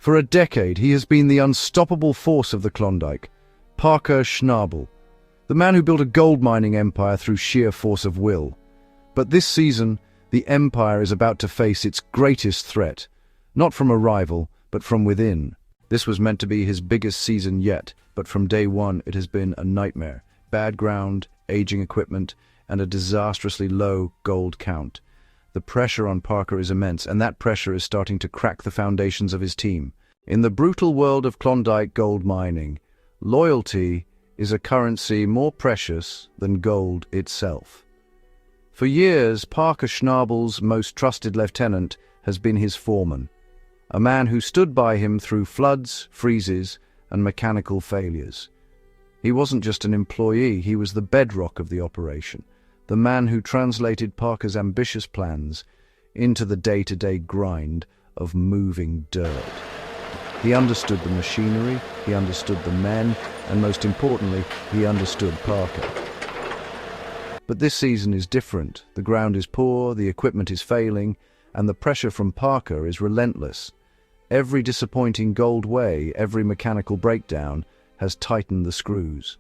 For a decade, he has been the unstoppable force of the Klondike, Parker Schnabel, the man who built a gold mining empire through sheer force of will. But this season, the empire is about to face its greatest threat, not from a rival, but from within. This was meant to be his biggest season yet, but from day one it has been a nightmare. Bad ground, aging equipment, and a disastrously low gold count. The pressure on Parker is immense, and that pressure is starting to crack the foundations of his team. In the brutal world of Klondike gold mining, loyalty is a currency more precious than gold itself. For years, Parker Schnabel's most trusted lieutenant has been his foreman, a man who stood by him through floods, freezes, and mechanical failures. He wasn't just an employee, he was the bedrock of the operation, the man who translated Parker's ambitious plans into the day-to-day grind of moving dirt. He understood the machinery, he understood the men, and most importantly, he understood Parker. But this season is different. The ground is poor, the equipment is failing, and the pressure from Parker is relentless. Every disappointing gold weigh, every mechanical breakdown has tightened the screws.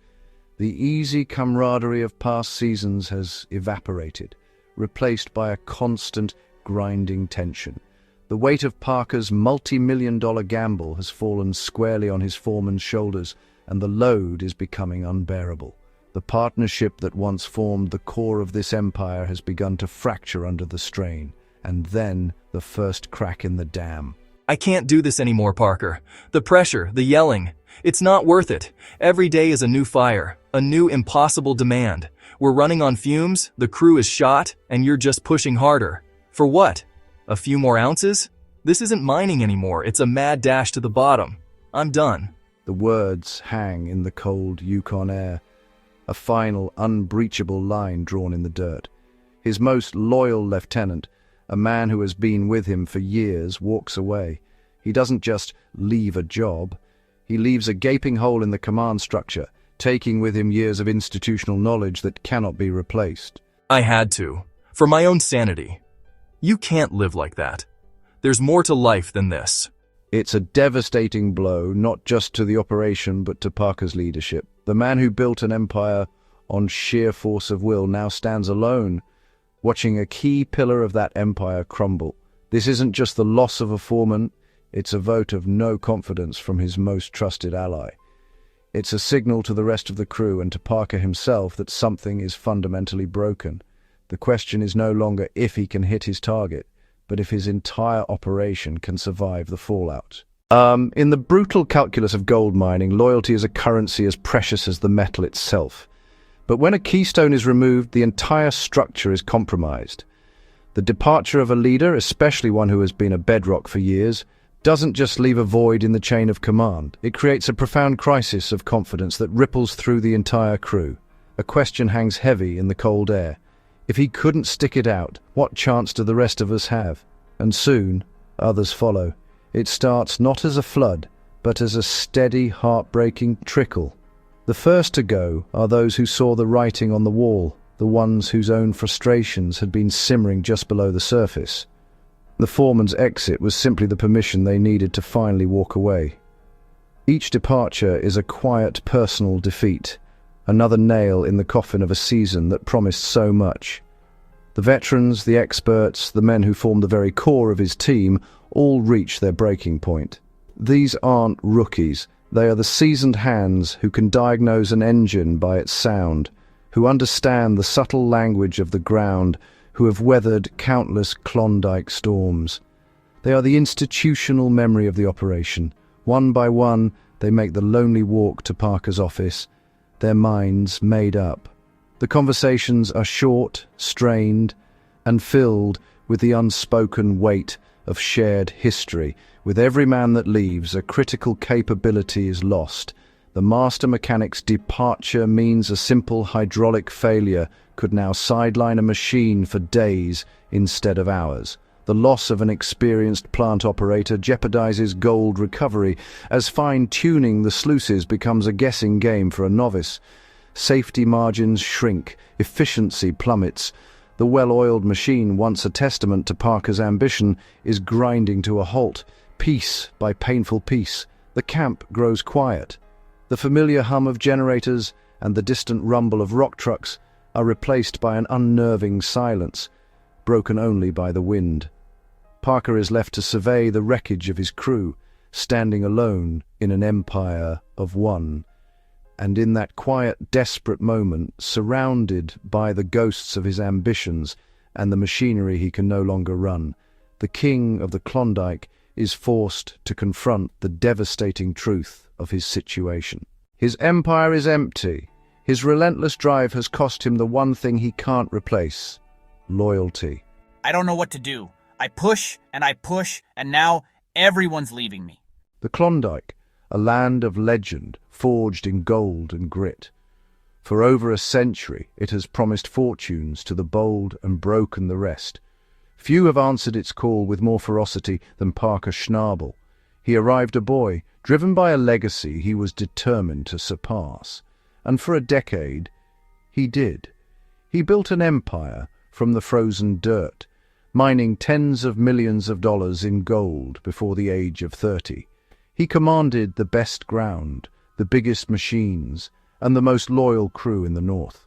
The easy camaraderie of past seasons has evaporated, replaced by a constant, grinding tension. The weight of Parker's multi-million-dollar gamble has fallen squarely on his foreman's shoulders, and the load is becoming unbearable. The partnership that once formed the core of this empire has begun to fracture under the strain, and then the first crack in the dam. I can't do this anymore, Parker. The pressure, the yelling. It's not worth it. Every day is a new fire, a new impossible demand. We're running on fumes, the crew is shot, and you're just pushing harder. For what? A few more ounces? This isn't mining anymore, it's a mad dash to the bottom. I'm done. The words hang in the cold Yukon air, a final, unbreachable line drawn in the dirt. His most loyal lieutenant, a man who has been with him for years, walks away. He doesn't just leave a job, he leaves a gaping hole in the command structure, taking with him years of institutional knowledge that cannot be replaced. I had to. For my own sanity. You can't live like that. There's more to life than this. It's a devastating blow, not just to the operation, but to Parker's leadership. The man who built an empire on sheer force of will now stands alone, watching a key pillar of that empire crumble. This isn't just the loss of a foreman, it's a vote of no confidence from his most trusted ally. It's a signal to the rest of the crew and to Parker himself that something is fundamentally broken. The question is no longer if he can hit his target, but if his entire operation can survive the fallout. In the brutal calculus of gold mining, loyalty is a currency as precious as the metal itself. But when a keystone is removed, the entire structure is compromised. The departure of a leader, especially one who has been a bedrock for years, doesn't just leave a void in the chain of command. It creates a profound crisis of confidence that ripples through the entire crew. A question hangs heavy in the cold air. If he couldn't stick it out, what chance do the rest of us have? And soon, others follow. It starts not as a flood, but as a steady, heartbreaking trickle. The first to go are those who saw the writing on the wall, the ones whose own frustrations had been simmering just below the surface. The foreman's exit was simply the permission they needed to finally walk away. Each departure is a quiet, personal defeat, another nail in the coffin of a season that promised so much. The veterans, the experts, the men who formed the very core of his team all reach their breaking point. These aren't rookies. They are the seasoned hands who can diagnose an engine by its sound, who understand the subtle language of the ground, who have weathered countless Klondike storms. They are the institutional memory of the operation. One by one, they make the lonely walk to Parker's office, their minds made up. The conversations are short, strained, and filled with the unspoken weight of shared history. With every man that leaves, a critical capability is lost. The master mechanic's departure means a simple hydraulic failure could now sideline a machine for days instead of hours. The loss of an experienced plant operator jeopardizes gold recovery, as fine-tuning the sluices becomes a guessing game for a novice. Safety margins shrink, efficiency plummets. The well-oiled machine, once a testament to Parker's ambition, is grinding to a halt. Piece by painful piece, the camp grows quiet. The familiar hum of generators and the distant rumble of rock trucks are replaced by an unnerving silence, broken only by the wind. Parker is left to survey the wreckage of his crew, standing alone in an empire of one. And in that quiet, desperate moment, surrounded by the ghosts of his ambitions and the machinery he can no longer run, the king of the Klondike is forced to confront the devastating truth of his situation. His empire is empty. His relentless drive has cost him the one thing he can't replace: loyalty. I don't know what to do. I push, and now everyone's leaving me. The Klondike, a land of legend forged in gold and grit. For over a century, it has promised fortunes to the bold and broken the rest. Few have answered its call with more ferocity than Parker Schnabel. He arrived a boy, driven by a legacy he was determined to surpass. And for a decade, he did. He built an empire from the frozen dirt, mining tens of millions of dollars in gold before the age of 30. He commanded the best ground, the biggest machines, and the most loyal crew in the North.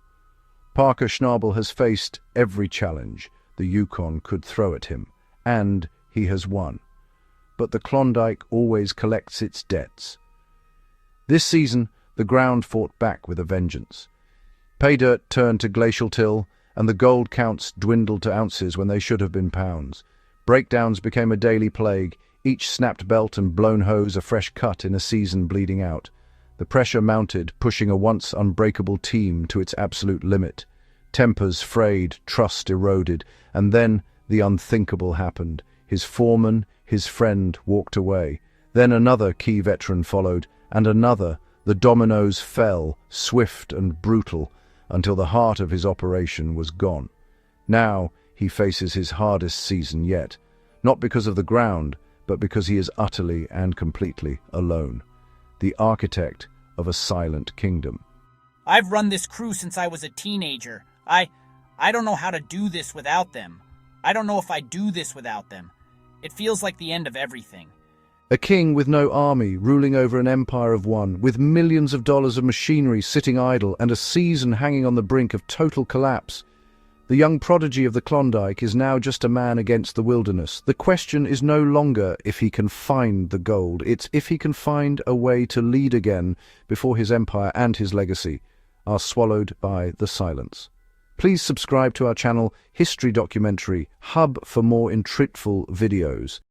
Parker Schnabel has faced every challenge the Yukon could throw at him, and he has won. But the Klondike always collects its debts. This season, the ground fought back with a vengeance. Pay dirt turned to glacial till, and the gold counts dwindled to ounces when they should have been pounds. Breakdowns became a daily plague, each snapped belt and blown hose a fresh cut in a season bleeding out. The pressure mounted, pushing a once unbreakable team to its absolute limit. Tempers frayed, trust eroded, and then the unthinkable happened. His foreman, his friend, walked away. Then another key veteran followed, and another. The dominoes fell, swift and brutal, until the heart of his operation was gone. Now he faces his hardest season yet, not because of the ground, but because he is utterly and completely alone, the architect of a silent kingdom. I've run this crew since I was a teenager. I don't know how to do this without them. I don't know if I do this without them. It feels like the end of everything. A king with no army, ruling over an empire of one, with millions of dollars of machinery sitting idle and a season hanging on the brink of total collapse. The young prodigy of the Klondike is now just a man against the wilderness. The question is no longer if he can find the gold, it's if he can find a way to lead again before his empire and his legacy are swallowed by the silence. Please subscribe to our channel, History Documentary, hub for more insightful videos.